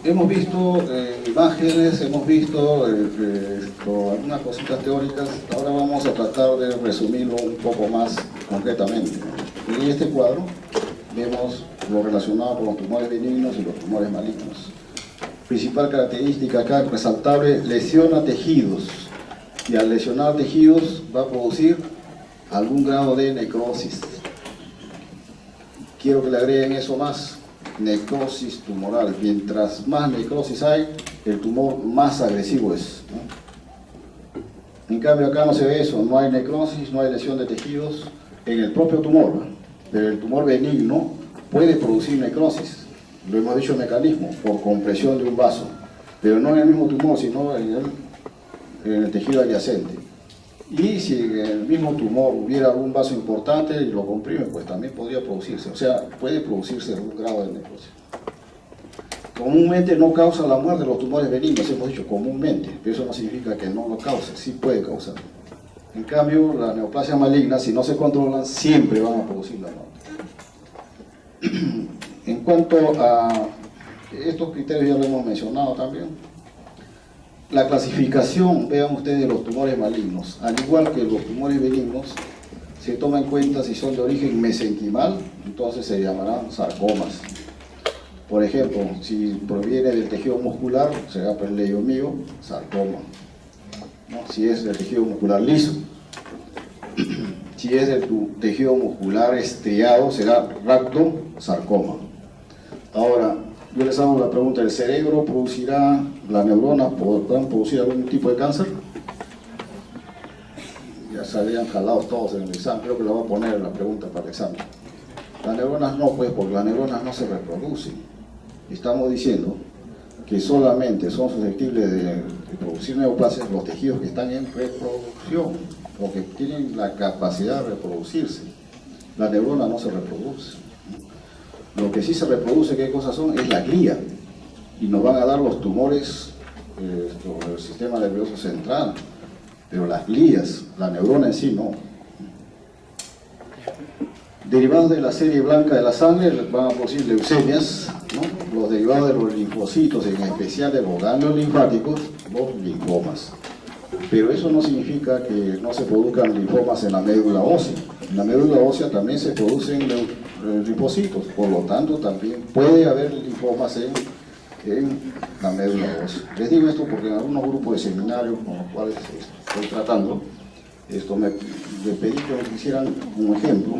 hemos visto imágenes, hemos visto algunas cositas teóricas. Ahora vamos a tratar de resumirlo un poco más concretamente. En este cuadro vemos lo relacionado con los tumores benignos y los tumores malignos. Principal característica acá resaltable: lesiona tejidos, y al lesionar tejidos va a producir algún grado de necrosis. Quiero que le agreguen eso más: necrosis tumoral. Mientras más necrosis hay, el tumor más agresivo es, ¿no? En cambio acá no se ve eso, no hay necrosis, no hay lesión de tejidos en el propio tumor, ¿no? Pero el tumor benigno puede producir necrosis. Lo hemos dicho, el mecanismo, por compresión de un vaso, pero no en el mismo tumor, sino en el tejido adyacente. Y si en el mismo tumor hubiera algún vaso importante y lo comprime, pues también podría producirse, o sea, puede producirse algún grado de necrosis. Comúnmente no causa la muerte de los tumores benignos, hemos dicho comúnmente, pero eso no significa que no lo cause, sí puede causarlo. En cambio, la neoplasia maligna, si no se controlan, siempre van a producir la muerte. En cuanto a estos criterios, ya lo hemos mencionado también. La clasificación, vean ustedes, de los tumores malignos, al igual que los tumores benignos, se toma en cuenta si son de origen mesenquimal, entonces se llamarán sarcomas. Por ejemplo, si proviene del tejido muscular, será pues leiomyosarcoma, ¿no? Si es del tejido muscular liso. Si es del tejido muscular estriado, será rhabdosarcoma. Ahora, yo les hago la pregunta: ¿el cerebro producirá, las neuronas podrán producir algún tipo de cáncer? Ya salían jalados todos en el examen, creo que lo voy a poner en la pregunta para el examen. Las neuronas no, pues, porque las neuronas no se reproducen. Estamos diciendo que solamente son susceptibles de producir neoplasias los tejidos que están en reproducción, o que tienen la capacidad de reproducirse. La neurona no se reproduce. Lo que sí se reproduce, ¿qué cosas son? Es la glía, y nos van a dar los tumores del sistema nervioso central, pero las glías, la neurona en sí no. Derivados de la serie blanca de la sangre van a producir leucemias, ¿no? Los derivados de los linfocitos, en especial de los ganglios linfáticos, los linfomas. Pero eso no significa que no se produzcan linfomas en la médula ósea. En la médula ósea también se producen linfocitos, por lo tanto también puede haber linfomas en la médula ósea. Les digo esto porque en algunos grupos de seminarios con los cuales estoy tratando, me pedí que me hicieran un ejemplo,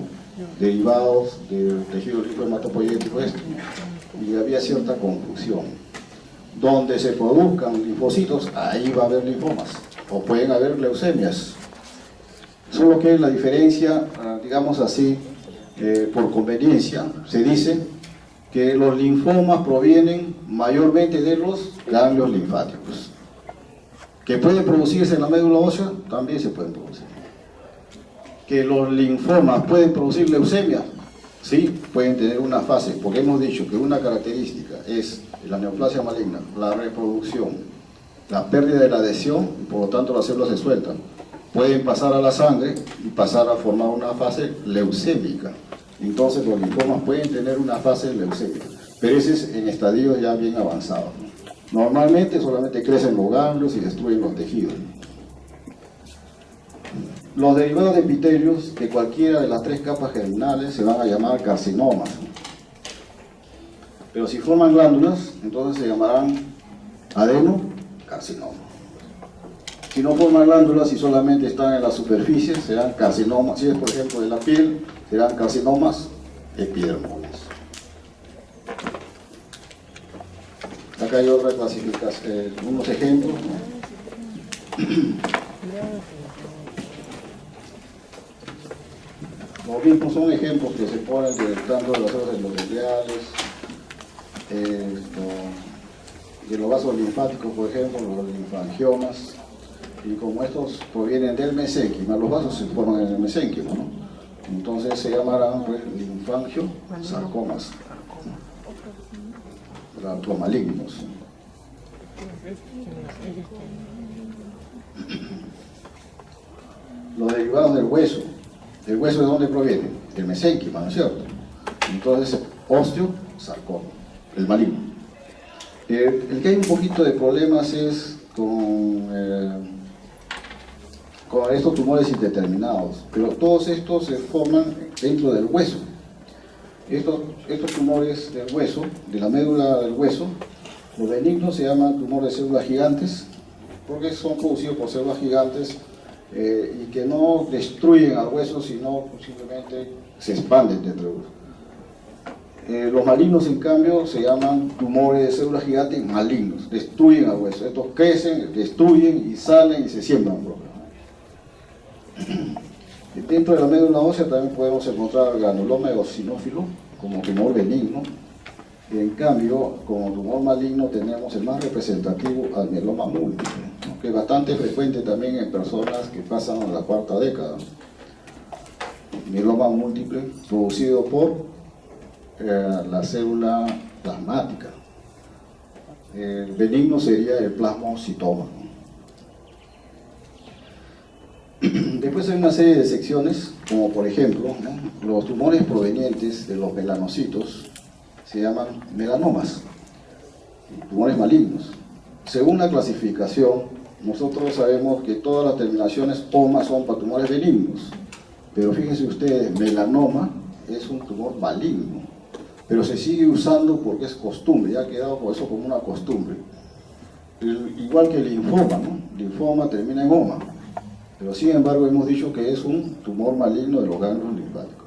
derivados del tejido linfohematopoyético, y había cierta confusión. Donde se produzcan linfocitos, ahí va a haber linfomas, o pueden haber leucemias. Solo que la diferencia, digamos así, por conveniencia, se dice que los linfomas provienen mayormente de los ganglios linfáticos. Que pueden producirse en la médula ósea, también se pueden producir. Que los linfomas pueden producir leucemia, sí, pueden tener una fase, porque hemos dicho que una característica es la neoplasia maligna, la reproducción, la pérdida de la adhesión, y por lo tanto las células se sueltan. Pueden pasar a la sangre y pasar a formar una fase leucémica. Entonces los linfomas pueden tener una fase leucémica, pero ese es en estadios ya bien avanzados. Normalmente solamente crecen los ganglios y destruyen los tejidos. Los derivados de epitelios de cualquiera de las tres capas germinales se van a llamar carcinomas. Pero si forman glándulas, entonces se llamarán adenocarcinoma. Si no forman glándulas y solamente están en la superficie, serán carcinomas. Si es, por ejemplo, de la piel, serán carcinomas epidermales. Acá hay otra clasificación, unos ejemplos, ¿no? Los mismos son ejemplos que se ponen tanto de las células endoteliales, de los vasos linfáticos, por ejemplo, los linfangiomas, y como estos provienen del mesénquima, los vasos se forman en el mesénquima, ¿no? Entonces se llamarán linfangiosarcomas, los malignos. Los derivados del hueso. ¿El hueso de dónde proviene? Del mesénquima, ¿no es cierto? Entonces, osteosarcoma, el maligno. El que hay un poquito de problemas es con estos tumores indeterminados, pero todos estos se forman dentro del hueso. Estos tumores del hueso, de la médula del hueso, los benignos se llaman tumores de células gigantes, porque son producidos por células gigantes y que no destruyen al hueso, sino simplemente se expanden dentro del hueso. Los malignos, en cambio, se llaman tumores de células gigantes malignos, destruyen al hueso. Estos crecen, destruyen y salen y se siembran. Dentro de la médula ósea también podemos encontrar granuloma eosinófilo como tumor benigno. Y en cambio, como tumor maligno tenemos el más representativo al mieloma múltiple, ¿no? Que es bastante frecuente también en personas que pasan a la cuarta década. Mieloma múltiple producido por la célula plasmática. El benigno sería el plasmocitoma. Después hay una serie de secciones, como por ejemplo, ¿no? Los tumores provenientes de los melanocitos se llaman melanomas, tumores malignos. Según la clasificación, nosotros sabemos que todas las terminaciones OMA son para tumores benignos, pero fíjense ustedes, melanoma es un tumor maligno, pero se sigue usando porque es costumbre, ya ha quedado por eso como una costumbre. Igual que el linfoma, ¿no? Linfoma termina en OMA, pero sin embargo hemos dicho que es un tumor maligno de los ganglios linfáticos.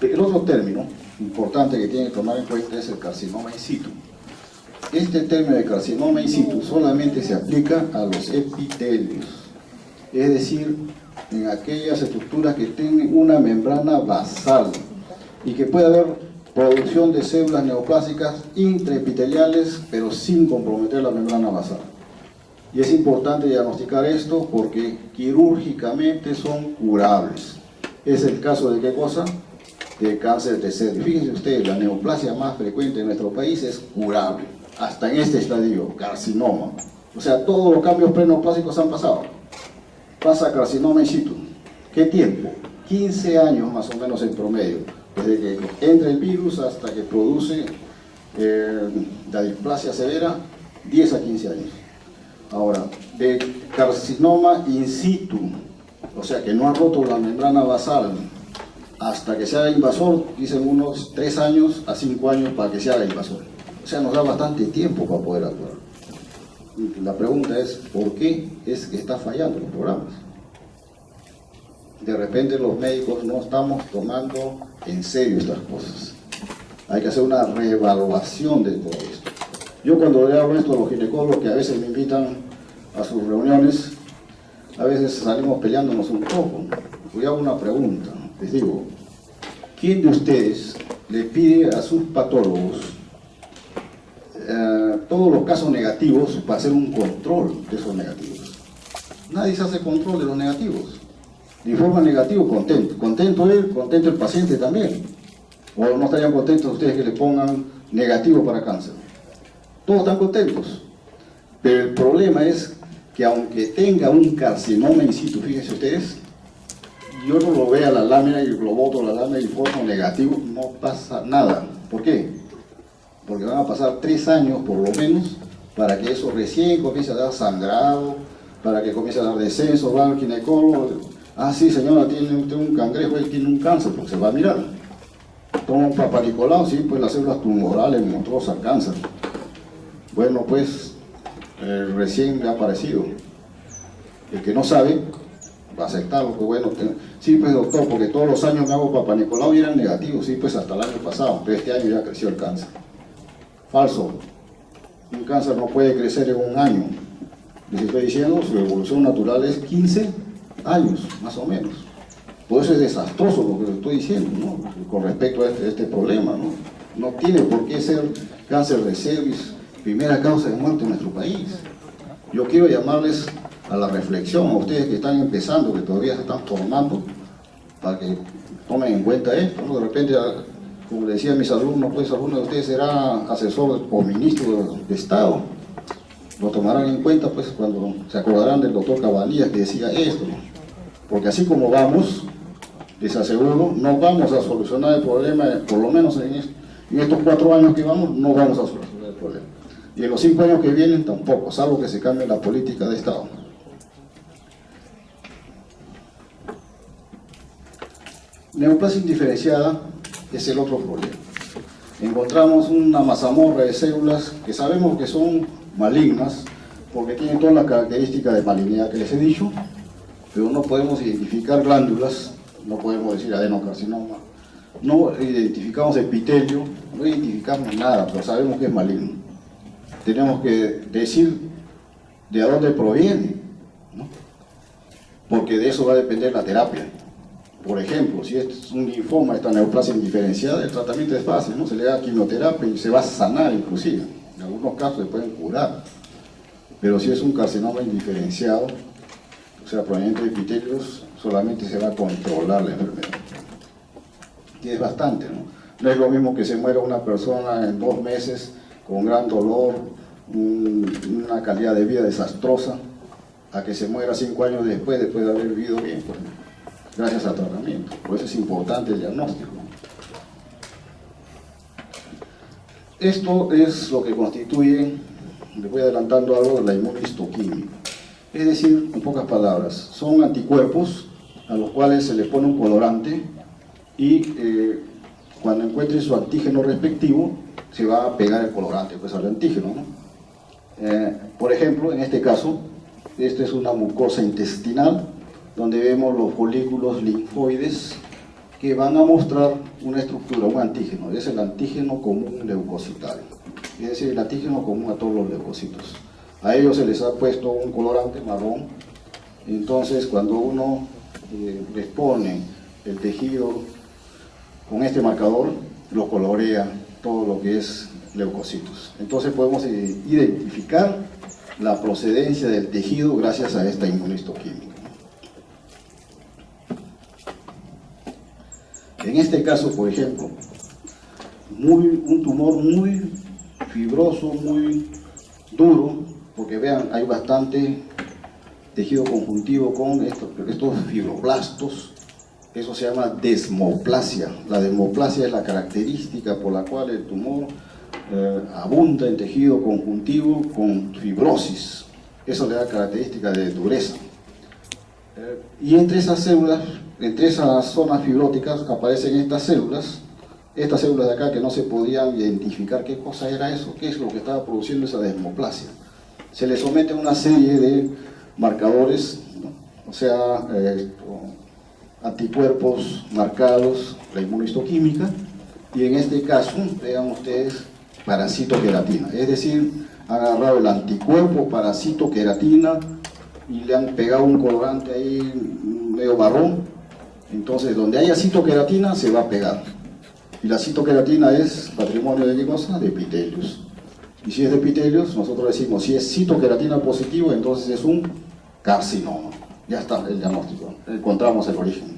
El otro término importante que tienen que tomar en cuenta es el carcinoma in situ. Este término de carcinoma in situ solamente se aplica a los epitelios, es decir, en aquellas estructuras que tienen una membrana basal y que puede haber producción de células neoplásicas intraepiteliales, pero sin comprometer la membrana basal. Y es importante diagnosticar esto porque quirúrgicamente son curables. Es el caso de ¿qué cosa? De cáncer de cervix. Fíjense ustedes, la neoplasia más frecuente en nuestro país es curable, hasta en este estadio, carcinoma. O sea, todos los cambios preneoplásicos han pasado. Pasa carcinoma in situ. ¿Qué tiempo? 15 años más o menos en promedio, desde que entra el virus hasta que produce la displasia severa, 10 a 15 años. Ahora, de carcinoma in situ, o sea que no ha roto la membrana basal, hasta que se haga invasor, dicen unos 3 años a 5 años para que se haga invasor. O sea, nos da bastante tiempo para poder actuar. Y la pregunta es, ¿por qué es que está fallando los programas? De repente los médicos no estamos tomando en serio estas cosas. Hay que hacer una reevaluación de todo esto. Yo cuando le hablo esto a los ginecólogos que a veces me invitan a sus reuniones, a veces salimos peleándonos un poco. Yo hago una pregunta. Les digo, ¿quién de ustedes le pide a sus patólogos todos los casos negativos para hacer un control de esos negativos? Nadie se hace control de los negativos. Informa negativo, contento. Contento él, contento el paciente también. O no estarían contentos ustedes que le pongan negativo para cáncer. Todos están contentos. Pero el problema es que aunque tenga un carcinoma in situ, fíjense ustedes, yo no lo veo a la lámina y lo boto a la lámina y formo negativo, no pasa nada. ¿Por qué? Porque van a pasar 3 años por lo menos para que eso recién comience a dar sangrado, para que comience a dar descenso, va al ginecólogo. Ah, sí, señora, tiene usted un cangrejo, él tiene un cáncer, porque se va a mirar. Toma un Papa Nicolau, sí, pues las células tumorales monstruosas, cáncer. Bueno, pues recién le ha aparecido. El que no sabe va a aceptarlo, que bueno, sí, pues doctor, porque todos los años me hago Papa Nicolau y eran negativos, sí, pues hasta el año pasado, pero este año ya creció el cáncer. Falso. Un cáncer no puede crecer en un año. Les estoy diciendo, su evolución natural es 15 años, más o menos. Por eso es desastroso lo que les estoy diciendo, ¿no? Con respecto a este problema, ¿no? No tiene por qué ser cáncer de cervix primera causa de muerte en nuestro país. Yo quiero llamarles a la reflexión, a ustedes que están empezando, que todavía se están formando, para que tomen en cuenta esto, ¿no? De repente, como le decía a mis alumnos, pues alguno de ustedes será asesor o ministro de Estado. Lo tomarán en cuenta, pues, cuando se acordarán del doctor Cabanillas que decía esto, ¿no? Porque así como vamos, les aseguro, no vamos a solucionar el problema, por lo menos En estos 4 años que vamos, no vamos a solucionar el problema. Y en los 5 años que vienen tampoco, salvo que se cambie la política de Estado. Neoplasia indiferenciada es el otro problema. Encontramos una mazamorra de células que sabemos que son malignas porque tienen todas las características de malignidad que les he dicho, pero no podemos identificar glándulas, no podemos decir adenocarcinoma, no identificamos epitelio, no identificamos nada, pero sabemos que es maligno. Tenemos que decir de dónde proviene, ¿no? Porque de eso va a depender la terapia. Por ejemplo, si es un linfoma, esta neoplasia indiferenciada, el tratamiento es fácil, ¿no? Se le da quimioterapia y se va a sanar inclusive. En algunos casos se pueden curar. Pero si es un carcinoma indiferenciado, o sea, proveniente de epitelios, solamente se va a controlar la enfermedad. Y es bastante, ¿no? No es lo mismo que se muera una persona en 2 meses con gran dolor, una calidad de vida desastrosa, a que se muera 5 años después de haber vivido bien, pues, gracias al tratamiento. Por eso es importante el diagnóstico. Esto es lo que constituye, les voy adelantando algo, de la inmunohistoquímica. Es decir, en pocas palabras, son anticuerpos a los cuales se le pone un colorante y cuando encuentre su antígeno respectivo, se va a pegar el colorante pues al antígeno, ¿no? Por ejemplo, en este caso, esta es una mucosa intestinal, donde vemos los folículos linfoides que van a mostrar una estructura, un antígeno. Es el antígeno común leucocitario, es decir, el antígeno común a todos los leucocitos. A ellos se les ha puesto un colorante marrón. Entonces, cuando uno les pone el tejido con este marcador, lo colorea todo lo que es leucocitos. Entonces podemos identificar la procedencia del tejido gracias a esta inmunohistoquímica. En este caso, por ejemplo, un tumor muy fibroso, muy duro, porque vean, hay bastante tejido conjuntivo con estos fibroblastos. Eso se llama desmoplasia. La desmoplasia es la característica por la cual el tumor abunda en tejido conjuntivo con fibrosis. Eso le da característica de dureza. Y entre esas células, entre esas zonas fibróticas, aparecen estas células de acá que no se podían identificar qué cosa era eso, qué es lo que estaba produciendo esa desmoplasia. Se le somete a una serie de marcadores, ¿no? O sea, anticuerpos marcados, la inmunohistoquímica, y en este caso, vean ustedes, parasitoqueratina, es decir, han agarrado el anticuerpo parasitoqueratina y le han pegado un colorante ahí medio marrón. Entonces, donde haya citoqueratina se va a pegar, y la citoqueratina es patrimonio de qué cosa, de epitelios. Y si es de epitelios, nosotros decimos, si es citoqueratina positivo, entonces es un carcinoma. Ya está el diagnóstico, encontramos el origen.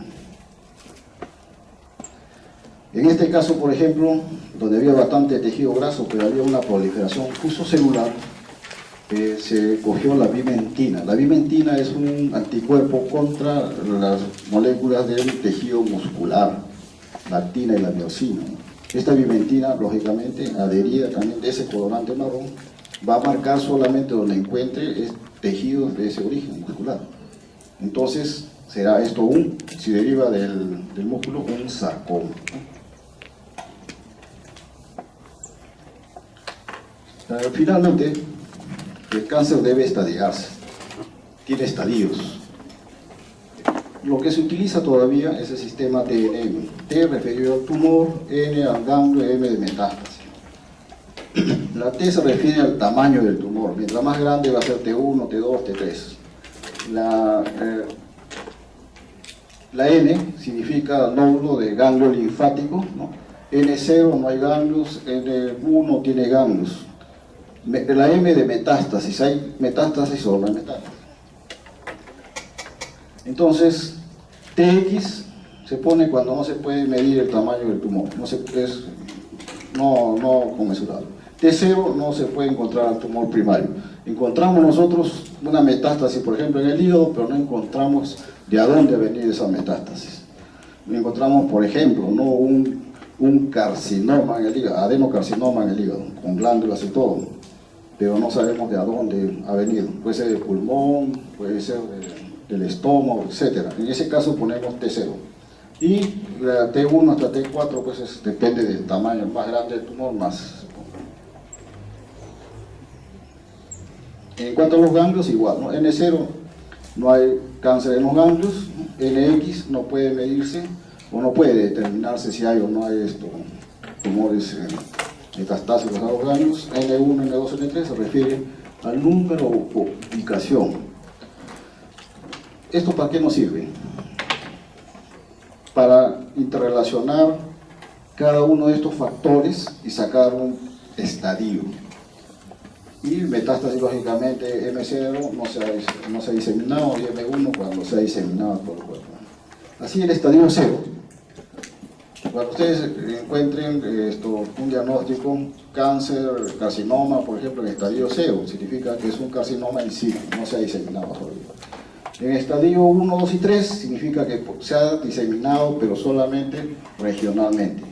En este caso, por ejemplo, donde había bastante tejido graso, pero había una proliferación fusocelular, se cogió la vimentina. La vimentina es un anticuerpo contra las moléculas del tejido muscular, la actina y la miosina. Esta vimentina, lógicamente, adherida también de ese colorante marrón, va a marcar solamente donde encuentre tejidos de ese origen muscular. Entonces, será esto si deriva del músculo, un sarcoma. Finalmente, el cáncer debe estadiarse, tiene estadios. Lo que se utiliza todavía es el sistema TNM. T referido al tumor, N al ganglio, M de metástasis. La T se refiere al tamaño del tumor. Mientras más grande va a ser T1, T2, T3. La N significa nódulo de ganglio linfático, ¿no? N0 no hay ganglios, N1 tiene ganglios. La M de metástasis, hay metástasis o no hay metástasis. Entonces, TX se pone cuando no se puede medir el tamaño del tumor, es no conmensurable. T0 no se puede encontrar el tumor primario. Encontramos nosotros una metástasis, por ejemplo, en el hígado, pero no encontramos de a dónde ha venido esa metástasis. Encontramos, por ejemplo, ¿no? un carcinoma en el hígado, adenocarcinoma en el hígado, con glándulas y todo, pero no sabemos de a dónde ha venido. Puede ser del pulmón, puede ser del estómago, etc. En ese caso ponemos T0. Y la T1 hasta T4 pues depende del tamaño, más grande el tumor, más. En cuanto a los ganglios, igual, ¿no? N0 no hay cáncer en los ganglios, NX no puede medirse o no puede determinarse si hay o no hay tumores metastásicos a los ganglios. N1, N2, N3 se refiere al número o ubicación. ¿Esto para qué nos sirve? Para interrelacionar cada uno de estos factores y sacar un estadio. Y metástasis, lógicamente, M0 no se ha diseminado, y M1 cuando se ha diseminado por el cuerpo. Así el estadio 0, cuando ustedes encuentren un diagnóstico, cáncer, carcinoma, por ejemplo, en estadio 0, significa que es un carcinoma in situ, no se ha diseminado todavía. En estadio 1, 2 y 3 significa que se ha diseminado, pero solamente regionalmente.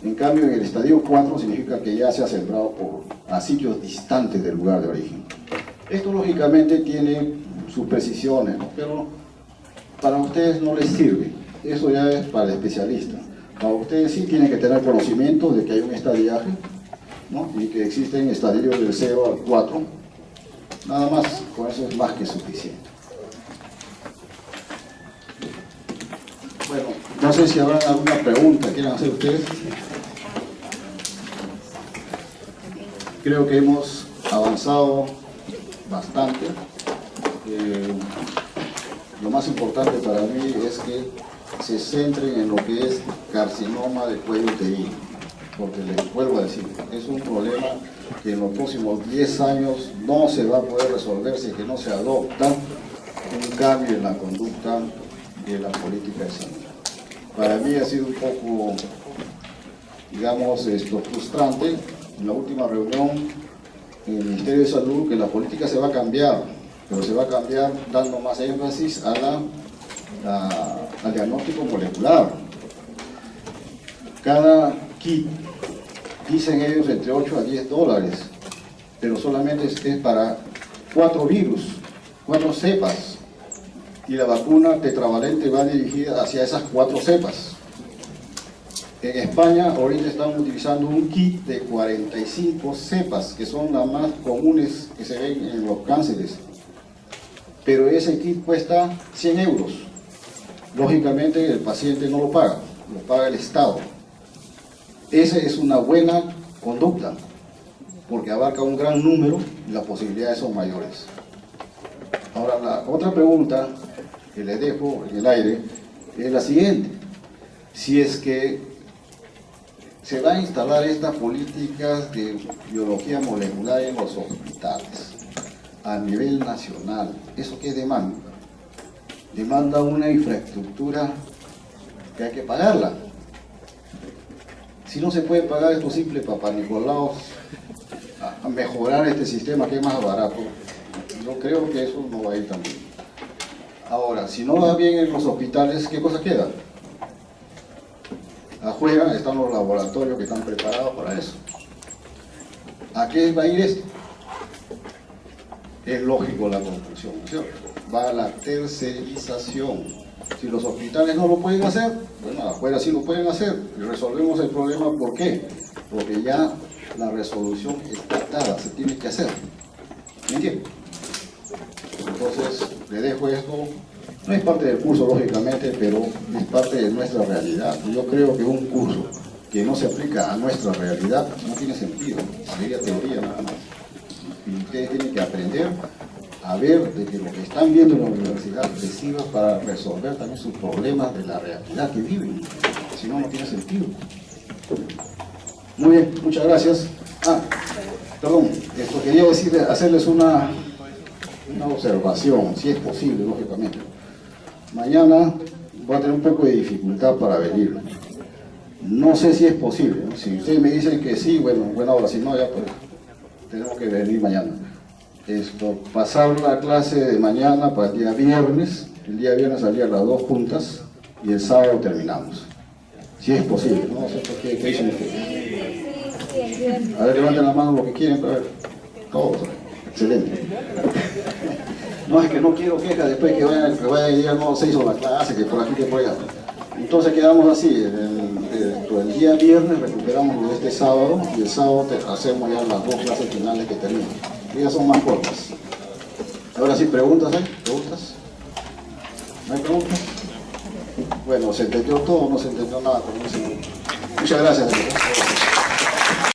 En cambio, en el estadio 4 significa que ya se ha sembrado a sitios distantes del lugar de origen. Esto lógicamente tiene sus precisiones, ¿no? Pero para ustedes no les sirve. Eso ya es para el especialista. Para ustedes sí tienen que tener conocimiento de que hay un estadiaje, ¿no? Y que existen estadios del 0 al 4. Nada más, con eso es más que suficiente. Bueno, no sé si habrá alguna pregunta que quieran hacer ustedes. Creo que hemos avanzado bastante. Lo más importante para mí es que se centren en lo que es carcinoma de cuello uterino, porque les vuelvo a decir, es un problema que en los próximos 10 años no se va a poder resolver si es que no se adopta un cambio en la conducta de la política de salud. Para mí ha sido un poco, digamos, frustrante en la última reunión en el Ministerio de Salud que la política se va a cambiar, pero se va a cambiar dando más énfasis al diagnóstico molecular. Cada kit, dicen ellos, entre 8 a 10 dólares, pero solamente es para 4 virus, 4 cepas. Y la vacuna tetravalente va dirigida hacia esas 4 cepas. En España ahorita están utilizando un kit de 45 cepas, que son las más comunes que se ven en los cánceres. Pero ese kit cuesta 100 euros. Lógicamente el paciente no lo paga el Estado. Esa es una buena conducta, porque abarca un gran número y las posibilidades son mayores. Ahora, la otra pregunta que les dejo en el aire es la siguiente: si es que se va a instalar esta política de biología molecular en los hospitales a nivel nacional, ¿eso qué demanda? Demanda una infraestructura que hay que pagarla. Si no se puede pagar estos simples papanicolao a mejorar este sistema que es más barato, yo creo que eso no va a ir tan bien. Ahora, si no va bien en los hospitales, ¿qué cosa queda? Afuera están los laboratorios que están preparados para eso. ¿A qué va a ir esto? Es lógico la conclusión, ¿cierto? Va a la tercerización. Si los hospitales no lo pueden hacer, bueno, afuera sí lo pueden hacer y resolvemos el problema. ¿Por qué? Porque ya la resolución está dada, se tiene que hacer. ¿Me entiendes? Entonces, le dejo esto. No es parte del curso, lógicamente, pero es parte de nuestra realidad. Yo creo que un curso que no se aplica a nuestra realidad no tiene sentido, sería teoría nada más. Y ustedes tienen que aprender a ver de que lo que están viendo en la universidad les sirva para resolver también sus problemas de la realidad que viven. Si no, no tiene sentido. Muy bien, muchas gracias. Perdón, esto quería hacerles una observación, si es posible, lógicamente. Mañana voy a tener un poco de dificultad para venir. No sé si es posible, ¿no? Si ustedes me dicen que sí, bueno, buena hora, si no, ya pues tenemos que venir mañana. Pasar la clase de mañana para el día viernes. El día viernes salía las 2 juntas y el sábado terminamos. Si es posible, ¿no? No sé por qué dicen ustedes. A ver, levanten la mano lo que quieren, pero a ver, todos, excelente. No, es que no quiero quejas después que vaya y digan, no, se hizo la clase, que por aquí, que por allá. Entonces quedamos así, el día viernes recuperamos lo de este sábado, y el sábado hacemos ya las 2 clases finales que tenemos. Y ya son más cortas. Ahora sí, ¿preguntas hay? ¿Preguntas? ¿No hay preguntas? Bueno, ¿se entendió todo o no se entendió nada? Muchas gracias.